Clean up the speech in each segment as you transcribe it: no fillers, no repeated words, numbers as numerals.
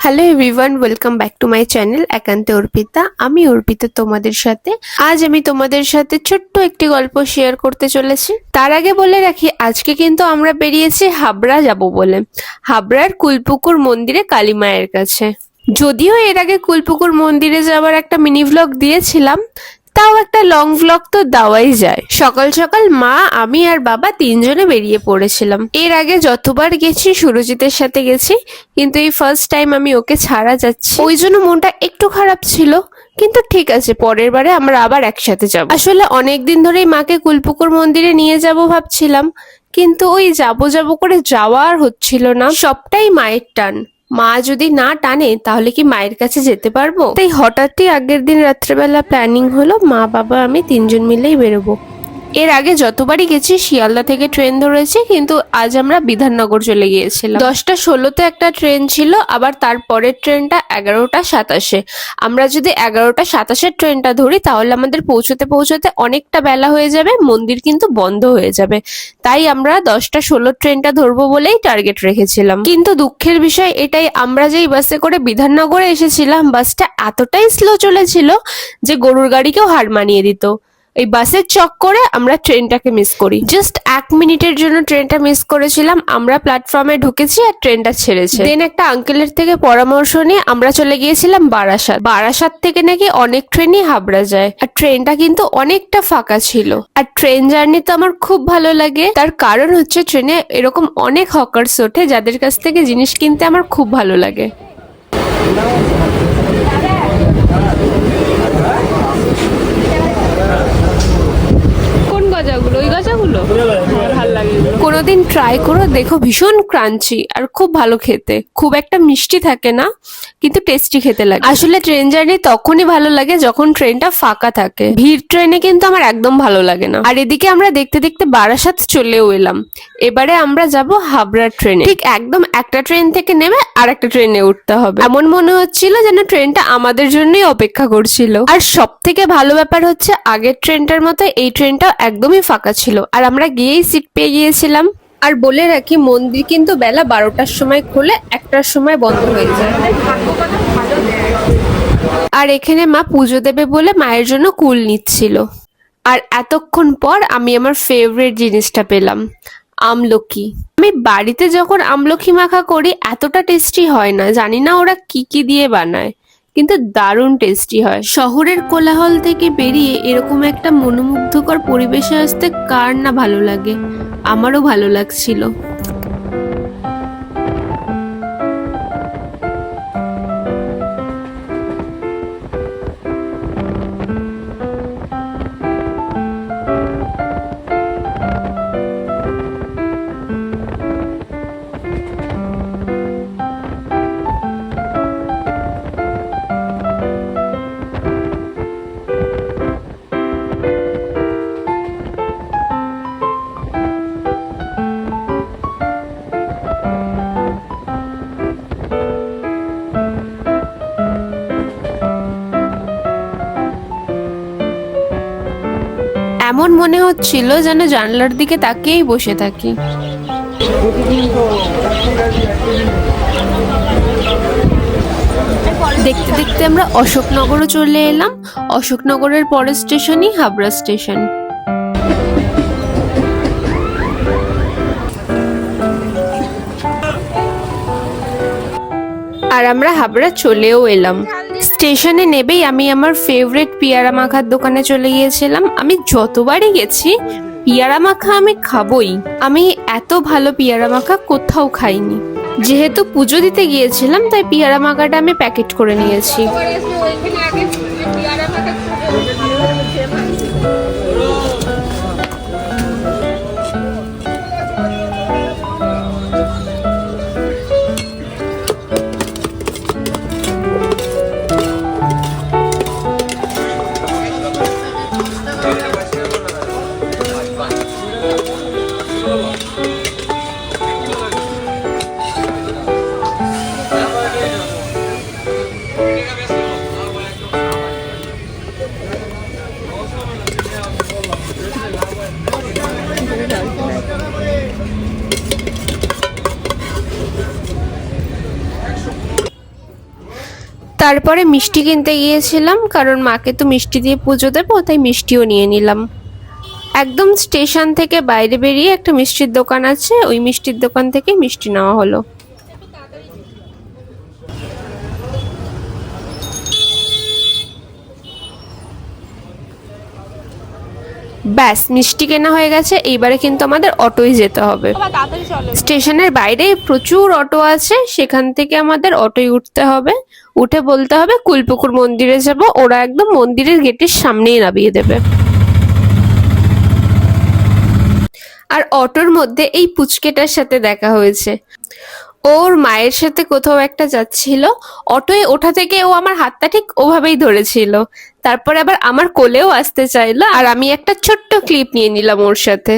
Hello everyone, welcome back to my channel একান্তে অর্পিতা। আমি অর্পিতা তোমাদের সাথে। আজ আমি তোমাদের সাথে ছোট্ট একটি গল্প শেয়ার করতে চলেছি। তার আগে বলে রাখি, আজকে কিন্তু আমরা বেরিয়েছি হাবড়া যাব বলে, হাবড়ার কুলপুকুর মন্দিরে কালী মায়ের কাছে। যদিও এর আগে কুলপুকুর মন্দিরে যাওয়ার একটা মিনি ভ্লগ দিয়েছিলাম, তাও একটা লং ভ্লগ তো দেওয়াই যায়। সকাল সকাল মা, আমি আর বাবা তিনজনে বেরিয়ে পড়েছিলাম। এর আগে যতবার গেছি সুরজিতের সাথে গেছি, কিন্তু এই ফার্স্ট টাইম আমি ওকে ছাড়া যাচ্ছি, ওই জন্য মনটা একটু খারাপ ছিল। কিন্তু ঠিক আছে, পরের বারে আমরা আবার একসাথে যাব। আসলে অনেকদিন ধরেই মাকে কুলপুকুর মন্দিরে নিয়ে যাব ভাবছিলাম, কিন্তু ওই যাবো যাবো করে যাওয়া আর হচ্ছিল না। সবটাই মায়ের টান। মা যদি না টানে তাহলে কি মায়ের কাছে যেতে পারবো? তাই হঠাৎই আগের দিন রাত্রেবেলা প্ল্যানিং হলো মা বাবা আমি তিনজন মিলেই বেরোবো। এর আগে যতবারই গেছি শিয়ালদা থেকে ট্রেন ধরেছি, কিন্তু আজ আমরা বিধাননগর চলে গিয়েছিলাম। 10টা 16-তে একটা ট্রেন ছিল, আবার তারপরের ট্রেনটা 11টা 27-এ। আমরা যদি 11টা 27-এর ট্রেনটা ধরি তাহলে আমাদের পৌঁছতে পৌঁছতে অনেকটা বেলা হয়ে যাবে, মন্দির কিন্তু বন্ধ হয়ে যাবে। তাই আমরা 10টা 16 ট্রেনটা ধরবো বলেই টার্গেট রেখেছিলাম। কিন্তু দুঃখের বিষয় এটাই, আমরা যেই বাসে করে বিধাননগরে এসেছিলাম বাসটা এতটাই স্লো চলেছিল যে গরুর গাড়িকেও হার মানিয়ে দিত। এই বাসের চক্করে আমরা ট্রেনটাকে মিস করি। জাস্ট 1 মিনিটের জন্য ট্রেনটা মিস করেছিলাম। আমরা প্ল্যাটফর্মে ঢুকেছি আর ট্রেনটা ছেড়েছে। দেন একটা আঙ্কেলের থেকে পরামর্শ নিয়ে আমরা চলে গিয়েছিলাম বারাসাত। বারাসাত থেকে নাকি অনেক ট্রেনই হাবড়া যায়, আর ট্রেনটা কিন্তু অনেকটা ফাঁকা ছিল। আর ট্রেন জার্নি তো আমার খুব ভালো লাগে, তার কারণ হচ্ছে ট্রেনে এরকম অনেক হকার্স ওঠে যাদের কাছ থেকে জিনিস কিনতে আমার খুব ভালো লাগে। কোনোদিন ট্রাই করো, দেখো ভীষণ ক্রাঞ্চি আর খুব ভালো খেতে। খুব একটা মিষ্টি থাকে না, কিন্তু টেস্টি খেতে লাগে। আসলে ট্রেন জার্নি তখনই ভালো লাগে যখন ট্রেনটা ফাঁকা থাকে। ভিড় ট্রেনে কিন্তু আমার একদম ভালো লাগে না। আর এদিকে আমরা দেখতে দেখতে বারাসাত চলেও এলাম। এবারে আমরা যাব হাবড়ার ট্রেনে। ঠিক একদম একটা ট্রেন থেকে নেমে আর একটা ট্রেনে উঠতে হবে। এমন মনে হচ্ছিল যেন ট্রেনটা আমাদের জন্যই অপেক্ষা করছিল। আর সব থেকে ভালো ব্যাপার হচ্ছে, আগের ট্রেনটার মতো এই ট্রেনটাও একদমই ফাঁকা ছিল, আর আমরা গিয়েই সিট পেয়ে গিয়েছিলাম। আর বলে রাখি, মন্দির কিন্তু বেলা 12টার সময় খুলে 1টার সময় বন্ধ হয়ে যায়। আর এখানে মা পুজো দেবে বলে মায়ের জন্য কুল নিচ্ছিল। আর এতক্ষণ পর আমি আমার ফেভারিট জিনিসটা পেলাম, আমলকি। আমি বাড়িতে যখন আমলকি মাখা করি এতটা টেস্টি হয় না, জানি না ওরা কি কি দিয়ে বানায়, কিন্তু দারুণ টেস্টি হয়। শহরের কোলাহল থেকে বেরিয়ে এরকম একটা মনোমুগ্ধকর পরিবেশে আসতে কার না ভালো লাগে। আমারও ভালো লাগছিল। এমন মনে হচ্ছিল যেন জানলার দিকে তাকিয়েই বসে থাকি। দেখতে দেখতে আমরা অশোকনগরও চলে এলাম। অশোকনগরের পরের স্টেশনই হাবড়া স্টেশন। আর আমরা হাবড়া চলেও এলাম। স্টেশনে নেবেই আমি আমার ফেভারিট পিয়ারা মাখার দোকানে চলে গিয়েছিলাম। আমি যতবারই গেছি পিয়ারা মাখা আমি খাবই। আমি এত ভালো পিয়ারা মাখা কোথাও খাইনি। যেহেতু পুজো দিতে গিয়েছিলাম তাই পিয়ারা মাখাটা আমি প্যাকেট করে নিয়েছি। তারপরে মিষ্টি কিনতে গিয়েছিলাম, কারণ মাকে তো মিষ্টি দিয়ে পুজো দেবো, তাই মিষ্টিও নিয়ে নিলাম। একদম স্টেশন থেকে বাইরে বেরিয়ে একটা মিষ্টির দোকান আছে, ওই মিষ্টির দোকান থেকে মিষ্টি নেওয়া হলো। ব্যাস মিষ্টি কেনা হয়ে গেছে, এইবারে কিন্তু আমাদের অটোয় যেতে হবে। স্টেশনের বাইরে প্রচুর অটো আছে, সেখান থেকে আমাদের অটোয় উঠতে হবে। উঠে বলতে হবে কুলপুকুর মন্দিরে যাব, ওরা একদম মন্দিরের গেটের সামনেই নামিয়ে দেবে। আর অটোর মধ্যে এই পুচকেটার সাথে দেখা হয়েছে। ওর মায়ের সাথে কোথাও একটা যাচ্ছিল, অটোয় ওঠা থেকে ও আমার হাতটা ঠিক ওভাবেই ধরেছিল, তারপর আবার আমার কোলেও আসতে চাইলো, আর আমি একটা ছোট্ট ক্লিপ নিয়ে নিলাম ওর সাথে।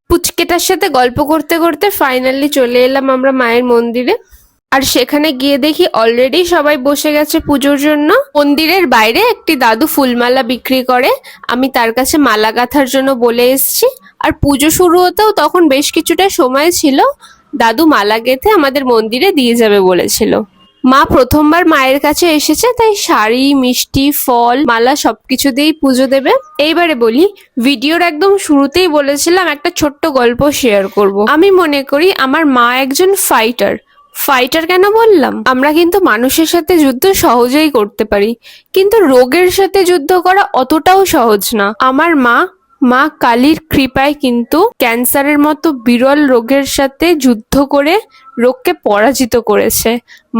পুচকেটার সাথে গল্প করতে করতে ফাইনালি চলে এলাম আমরা মায়ের মন্দিরে। আর সেখানে গিয়ে দেখি অলরেডি সবাই বসে গেছে পুজোর জন্য। মন্দিরের বাইরে একটি দাদু ফুলমালা বিক্রি করে, আমি তার কাছে মালা গাঁথার জন্য বলে এসেছি। আর পুজো শুরু হতেও তখন বেশ কিছুটা সময় ছিল, দাদু মালা গেঁথে আমাদের মন্দিরে দিয়ে যাবে বলেছিল। মা প্রথমবার মায়ের কাছে এসেছে, তাই শাড়ি, মিষ্টি, ফল, মালা সবকিছু দিয়েই পুজো দেবে। এইবারে বলি, ভিডিওর একদম শুরুতেই বলেছিলাম একটা ছোট্ট গল্প শেয়ার করব। আমি মনে করি আমার মা একজন ফাইটার। ফাইটার কেন বললাম? আমরা কিন্তু মানুষের সাথে যুদ্ধ সহজেই করতে পারি, কিন্তু রোগের সাথে যুদ্ধ করা অতটাও সহজ না। আমার মা কালীর কৃপায় কিন্তু ক্যান্সারের মতো বিরল রোগের সাথে যুদ্ধ করে রোগকে পরাজিত করেছে।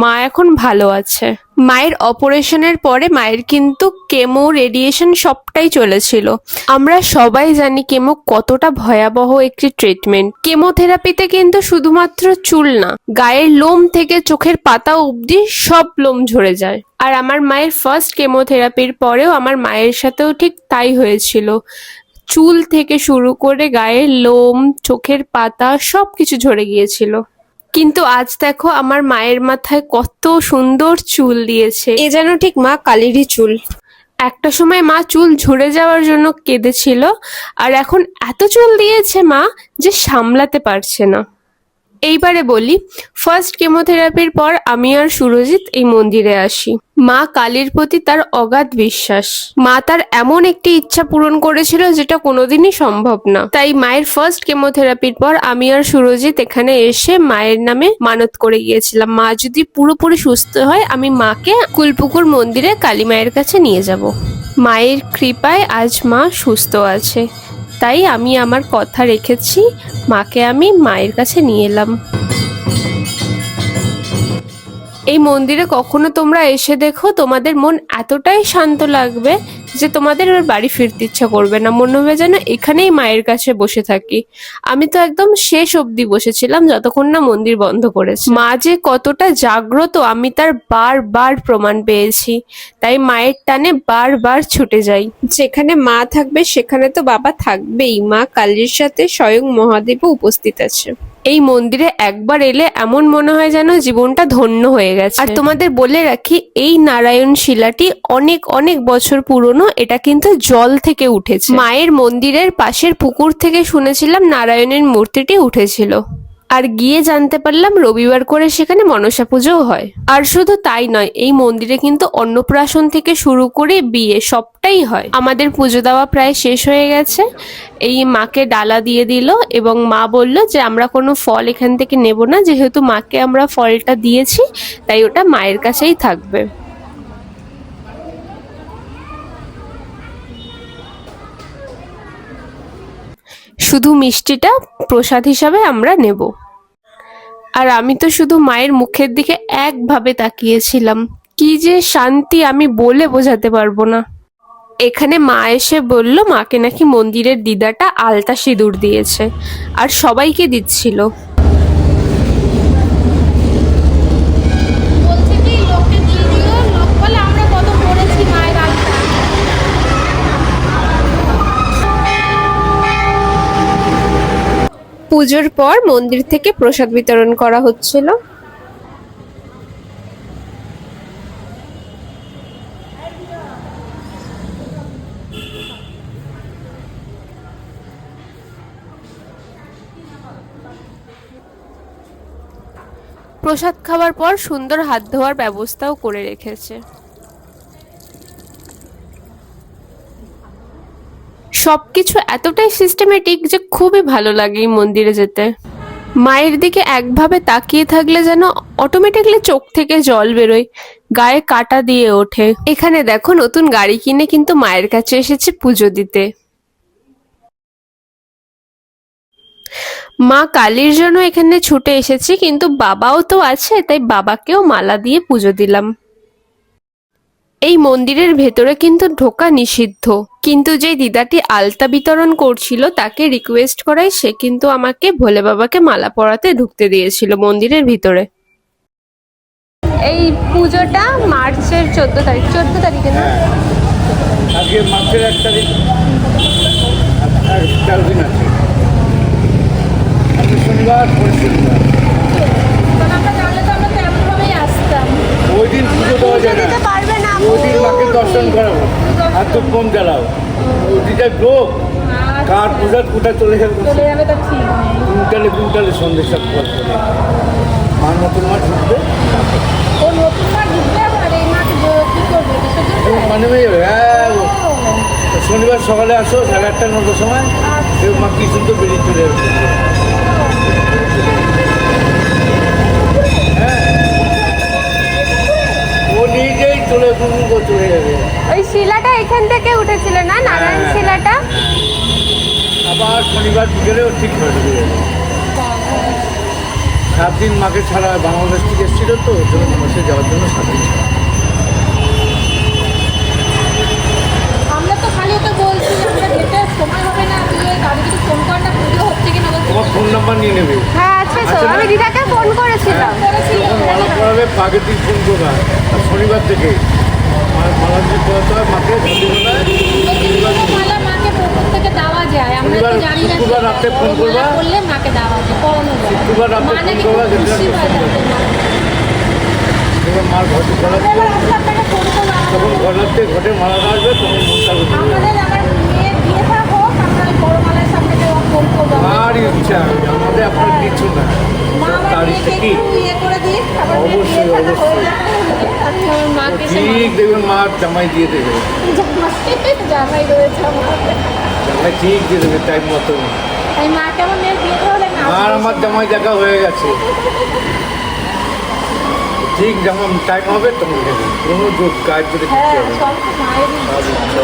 মা এখন ভালো আছে। মায়ের অপারেশনের পরে মায়ের কিন্তু কেমো, রেডিয়েশন সবটাই চলেছিল। আমরা সবাই জানি কেমো কতটা ভয়াবহ একটি ট্রিটমেন্ট। কেমোথেরাপিতে কিন্তু শুধুমাত্র চুল না, গায়ের লোম থেকে চোখের পাতা অবধি সব লোম ঝরে যায়। আর আমার মায়ের ফার্স্ট কেমোথেরাপির পরেও আমার মায়ের সাথেও ঠিক তাই হয়েছিল। চুল থেকে শুরু করে গায়ের লোম, চোখের পাতা সবকিছু ঝরে গিয়েছিল। কিন্তু আজ দেখো আমার মায়ের মাথায় কত সুন্দর চুল দিয়েছে, এ যেন ঠিক মা কালীরই চুল। একটা সময় মা চুল ঝরে যাওয়ার জন্য কেঁদেছিল, আর এখন এত চুল দিয়েছে মা যে সামলাতে পারছে না। এইবারে বলি, ফার্স্ট কেমোথেরাপির পর আমি আর সুরজিৎ এই মন্দিরে আসি। মা কালীর প্রতি তার অগাধ বিশ্বাস। মা তার এমন একটি ইচ্ছা পূরণ করেছিল যেটা কোনোদিনই সম্ভব না। তাই মায়ের ফার্স্ট কেমোথেরাপির পর আমি আর সুরজিৎ এখানে এসে মায়ের নামে মানত করে গিয়েছিলাম, মা যদি পুরোপুরি সুস্থ হয় আমি মাকে কুলপুকুর মন্দিরে কালী মায়ের কাছে নিয়ে যাব। মায়ের কৃপায় আজ মা সুস্থ আছে, তাই আমি আমার কথা রেখেছি, মাকে আমি মায়ের কাছে নিয়ে এলাম। এই মন্দিরে কখনো তোমরা এসে দেখো, তোমাদের মন এতটাই শান্ত লাগবে যে তোমাদের আর বাড়ি ফিরতে ইচ্ছা করবে না, মনে হবে যেন এখানেই মায়ের কাছে বসে থাকি। আমি তো একদম শেষ অবধি বসেছিলাম, যতক্ষণ না মন্দির বন্ধ করেছে। মা যে কতটা জাগ্রত আমি তার বারবার প্রমাণ পেয়েছি, তাই মায়ের টানে বারবার ছুটে যাই। যেখানে মা থাকবে সেখানে তো বাবা থাকবেই, মা কালীর সাথে স্বয়ং মহাদেবও উপস্থিত আছে। এই মন্দিরে একবার এলে এমন মনে হয় যেন জীবনটা ধন্য হয়ে গেছে। আর তোমাদের বলে রাখি, এই নারায়ণ শিলাটি অনেক অনেক বছর পুরনো, এটা কিন্তু জল থেকে উঠেছে। মায়ের মন্দিরের পাশের পুকুর থেকে শুনেছিলাম নারায়ণের মূর্তিটি উঠেছিল। আর গিয়ে জানতে পারলাম রবিবার করে সেখানে মনসা পুজোও হয়। আর শুধু তাই নয়, এই মন্দিরে কিন্তু অন্নপ্রাশন থেকে শুরু করে বিয়ে সবটাই হয়। আমাদের পুজো দেওয়া প্রায় শেষ হয়ে গেছে। এই মাকে ডালা দিয়ে দিল এবং মা বলল যে আমরা কোনো ফল এখান থেকে নেব না, যেহেতু মাকে আমরা ফলটা দিয়েছি তাই ওটা মায়ের কাছেই থাকবে। শুধু মিষ্টিটা প্রসাদ হিসাবে আমরা নেব। আর আমি তো শুধু মায়ের মুখের দিকে একভাবে তাকিয়েছিলাম, কি যে শান্তি আমি বলে বোঝাতে পারবো না। এখানে মা এসে বলল মাকে নাকি মন্দিরের দিদাটা আলতা সিঁদুর দিয়েছে, আর সবাইকে দিচ্ছিল। পুজোর পর মন্দির থেকে প্রসাদ বিতরণ করা হচ্ছিল। প্রসাদ খাওয়ার পর সুন্দর হাত ধোয়ার ব্যবস্থাও করে রেখেছে। সবকিছু এতটাই সিস্টেমেটিক যে খুবই ভালো লাগে এই মন্দিরে যেতে। মায়ের দিকে একভাবে তাকিয়ে থাকলে যেন অটোমেটিকলি চোখ থেকে জল বেরোয়, গায়ে কাঁটা দিয়ে ওঠে। এখানে দেখো নতুন গাড়ি কিনে কিন্তু মায়ের কাছে এসেছে পুজো দিতে। মা কালীর জন্য এখানে ছুটে এসেছি, কিন্তু বাবাও তো আছে, তাই বাবাকেও মালা দিয়ে পুজো দিলাম। এই মন্দিরের ভেতরে কিন্তু ঢোকা নিষিদ্ধ, কিন্তু যে দিদাটি আলতা বিতরণ করছিল তাকে রিকোয়েস্ট করায় সে কিন্তু আমাকে ভোলে বাবাকে মালা পরাতে ঢুকতে দিয়েছিল মন্দিরের ভিতরে। এই পুজোটা মার্চের 14 তারিখে না? আজকে মার্চের 1 তারিখ, 4 দিন আছে। আজকে শনিবার, পরের শনিবার। ওই দিন পুজো দেওয়া যায় না, ওই দিন মাকে দর্শন করাবো আর তো ফোন জ্বালাও। ওদিকে লোক কার পূজার কোথায় চলে যাবে, কুইন্টালে সন্দেশ মার নতুন মাছ ঢুকবে, মানে শনিবার সকালে আসো 8:30 9টার সময়, মা কি সুন্দর বেরিয়ে চলে যাবে। ও নিজেই চলে যাবে। ওই শিলাটা এখান থেকে উঠেছিল না, নারায়ণ শিলাটা? আবার শনিবার বিকেলেও ঠিক হয়ে যাবে। 7 দিন মাকে ছাড়া বাংলাদেশ থেকে এসেছিল, তো ওই জন্য মাসে যাওয়ার জন্য 7 দিন। আমরা তো খালি ওকে বলছি যে আমরা যেতে সময় হবে না, তুই তাদেরকে ফোন কর না, পুজো হচ্ছে কিনা। তোমার ফোন নাম্বার নিয়ে নেবে। হ্যাঁ আছে তো, আমি দিদাকে ফোন করেছিলাম। যখন মালা পড়াবে আগের দিন ফোন করবা, আর শনিবার থেকে মালা দিয়ে পড়াতে হয় মাকে। মালা মাকে প্রথম থেকে দেওয়া যায়, আমরা তো জানি না। শুক্রবার রাতে ফোন করবা, বললে মাকে দেওয়া যায়, পড়ানো যায়। শুক্রবার রাতে ফোন করবা, খুশি হয়ে যাবে। যখন মার ঘটে তখন ঘটে মালা আসবে, তখন মনটা আমাদের আমার মেয়ের বিয়েটা হোক, আমরা ওই বড় মালার সামনে ফোন করবো। আর ইচ্ছা আমাদের আপনার কিছু না, মা আমার তার মেয়েকে ইচ্ছে কি একটু ইয়ে করে দিই, আবার অবশ্যই অবশ্যই আমি আমার মাকে ঠিক দেখবেন মা জামাই দিয়ে দেবে, জামাই রয়েছে আমার। জামাই ঠিক দিয়ে দেবে টাইম মতো। আমি মাকে আমার মেয়ের বিয়ে হলে না আর আমার জামাই দেখা হয়ে গেছে, ঠিক যেমন টাইম হবে তখন দেবে, কোনো যোগ কাজ করে দিতে হ্যাঁ হবে। সব মায়েরই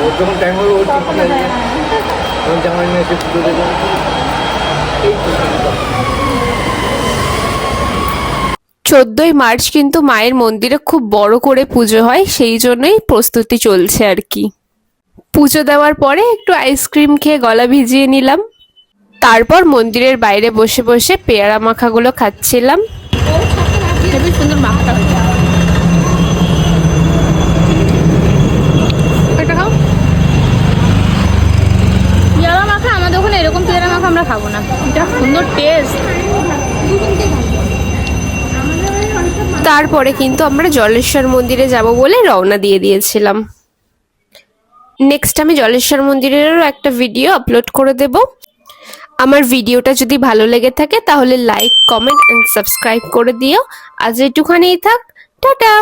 ওর যখন টাইম হবে ওর ঠিক তখন আছে, তখন জামাই নিয়ে এসে পুজো দেবে। এই তো 14ই মার্চ কিন্তু মায়ের মন্দিরে খুব বড় করে পুজো হয়, সেই জন্যই প্রস্তুতি চলছে আর কি। পুজো দেওয়ার পরে একটু আইসক্রিম খেয়ে গলা ভিজিয়ে নিলাম, তারপর মন্দিরের বাইরে বসে বসে পেয়ারা মাখাগুলো খাচ্ছিলাম। খুবই সুন্দর মাখটা হয়েছে। একটা খাও। পেয়ারা মাখা আমাদের ওখানে এরকম পেয়ারা মাখা আমরা খাবো না, এটা সুন্দর টেস্ট। তারপরে কিন্তু আমরা জলেশ্বর মন্দিরে যাব বলে রওনা দিয়ে দিয়েছিলাম। নেক্সট আমি জলেশ্বর মন্দিরেরও একটা ভিডিও আপলোড করে দেব। আমার ভিডিওটা যদি ভালো লেগে থাকে তাহলে লাইক, কমেন্ট এন্ড সাবস্ক্রাইব করে দিও। আজ এটুখানেই থাক, টাটা।